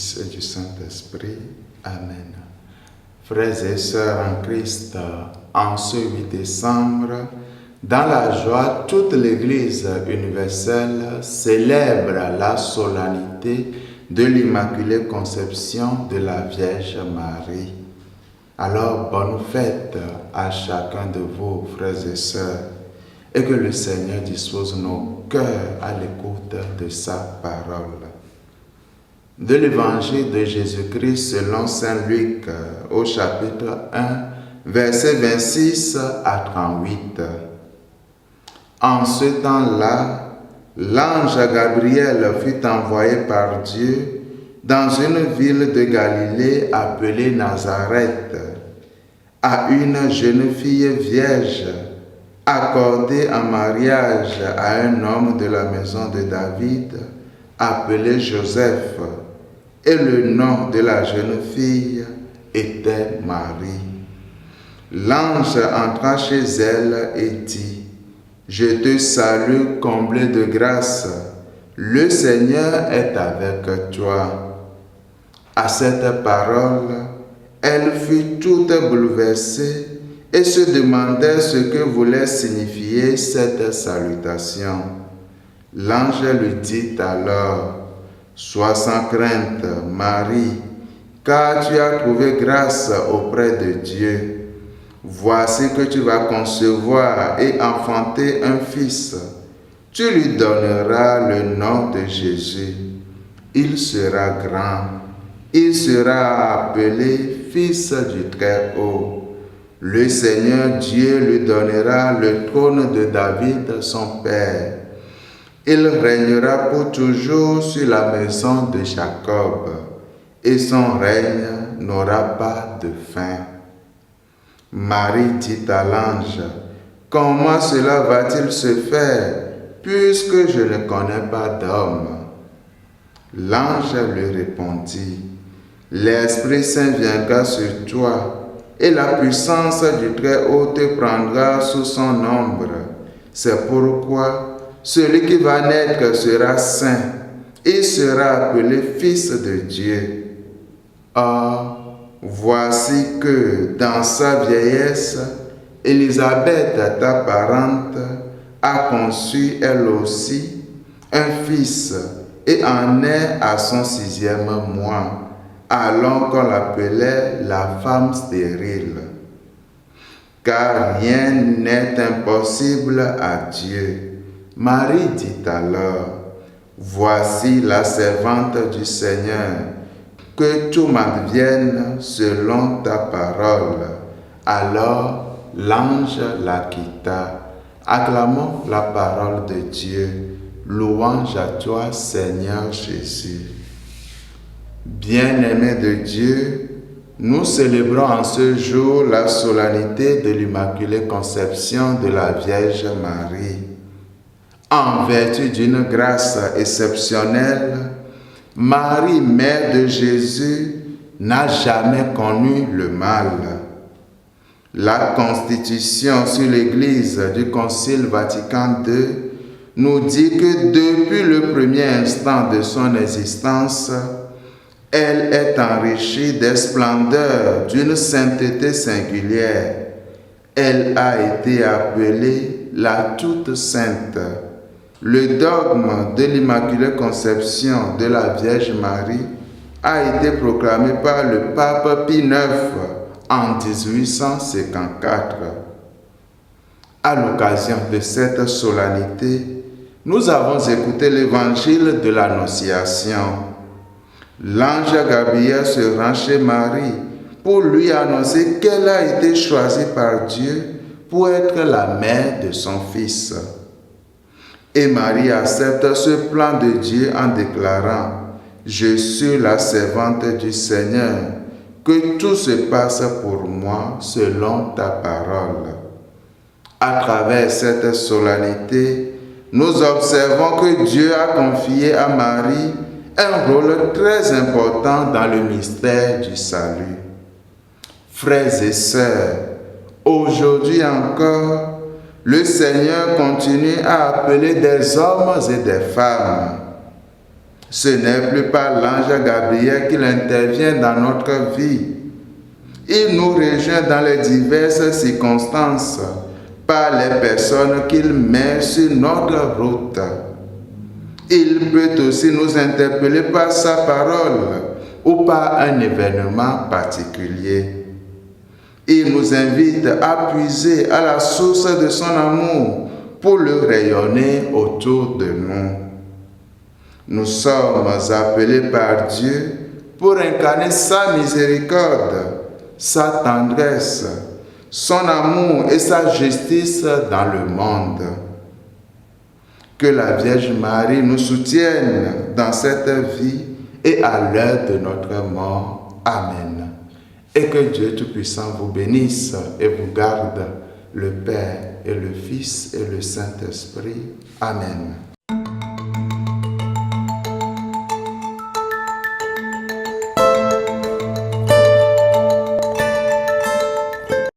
Fils et du Saint-Esprit. Amen. Frères et sœurs en Christ, en ce 8 décembre, dans la joie, toute l'Église universelle célèbre la solennité de l'Immaculée Conception de la Vierge Marie. Alors, bonne fête à chacun de vous, frères et sœurs, et que le Seigneur dispose nos cœurs à l'écoute de sa parole. De l'Évangile de Jésus-Christ selon saint Luc, au chapitre 1, versets 26 à 38. En ce temps-là, l'ange Gabriel fut envoyé par Dieu dans une ville de Galilée appelée Nazareth, à une jeune fille vierge, accordée en mariage à un homme de la maison de David, appelé Joseph, et le nom de la jeune fille était Marie. L'ange entra chez elle et dit: « Je te salue, comblée de grâce, le Seigneur est avec toi. » À cette parole, elle fut toute bouleversée et se demandait ce que voulait signifier cette salutation. L'ange lui dit alors: « Sois sans crainte, Marie, car tu as trouvé grâce auprès de Dieu. Voici que tu vas concevoir et enfanter un fils. Tu lui donneras le nom de Jésus. Il sera grand. Il sera appelé Fils du Très-Haut. Le Seigneur Dieu lui donnera le trône de David, son père. Il régnera pour toujours sur la maison de Jacob, et son règne n'aura pas de fin. » Marie dit à l'ange: « Comment cela va-t-il se faire, puisque je ne connais pas d'homme ?» L'ange lui répondit: « L'Esprit Saint viendra sur toi, et la puissance du Très-Haut te prendra sous son ombre. C'est pourquoi celui qui va naître sera saint, et sera appelé Fils de Dieu. Or, voici que dans sa vieillesse, Élisabeth, ta parente, a conçu elle aussi un fils, et en est à son 6e mois, alors qu'on l'appelait la femme stérile. Car rien n'est impossible à Dieu. » Marie dit alors: « Voici la servante du Seigneur, que tout m'advienne selon ta parole. » Alors l'ange la quitta. Acclamons la parole de Dieu. Louange à toi, Seigneur Jésus. Bien-aimés de Dieu, nous célébrons en ce jour la solennité de l'Immaculée Conception de la Vierge Marie. En vertu d'une grâce exceptionnelle, Marie, mère de Jésus, n'a jamais connu le mal. La Constitution sur l'Église du Concile Vatican II nous dit que depuis le premier instant de son existence, elle est enrichie des splendeurs d'une sainteté singulière. Elle a été appelée la Toute Sainte. Le dogme de l'Immaculée Conception de la Vierge Marie a été proclamé par le pape Pie IX en 1854. À l'occasion de cette solennité, nous avons écouté l'évangile de l'Annonciation. L'ange Gabriel se rend chez Marie pour lui annoncer qu'elle a été choisie par Dieu pour être la mère de son fils. Et Marie accepte ce plan de Dieu en déclarant: « Je suis la servante du Seigneur, que tout se passe pour moi selon ta parole. » À travers cette solennité, nous observons que Dieu a confié à Marie un rôle très important dans le mystère du salut. Frères et sœurs, aujourd'hui encore, le Seigneur continue à appeler des hommes et des femmes. Ce n'est plus par l'ange Gabriel qu'il intervient dans notre vie. Il nous rejoint dans les diverses circonstances par les personnes qu'il met sur notre route. Il peut aussi nous interpeller par sa parole ou par un événement particulier. Il nous invite à puiser à la source de son amour pour le rayonner autour de nous. Nous sommes appelés par Dieu pour incarner sa miséricorde, sa tendresse, son amour et sa justice dans le monde. Que la Vierge Marie nous soutienne dans cette vie et à l'heure de notre mort. Amen. Et que Dieu Tout-Puissant vous bénisse et vous garde, le Père et le Fils et le Saint-Esprit. Amen.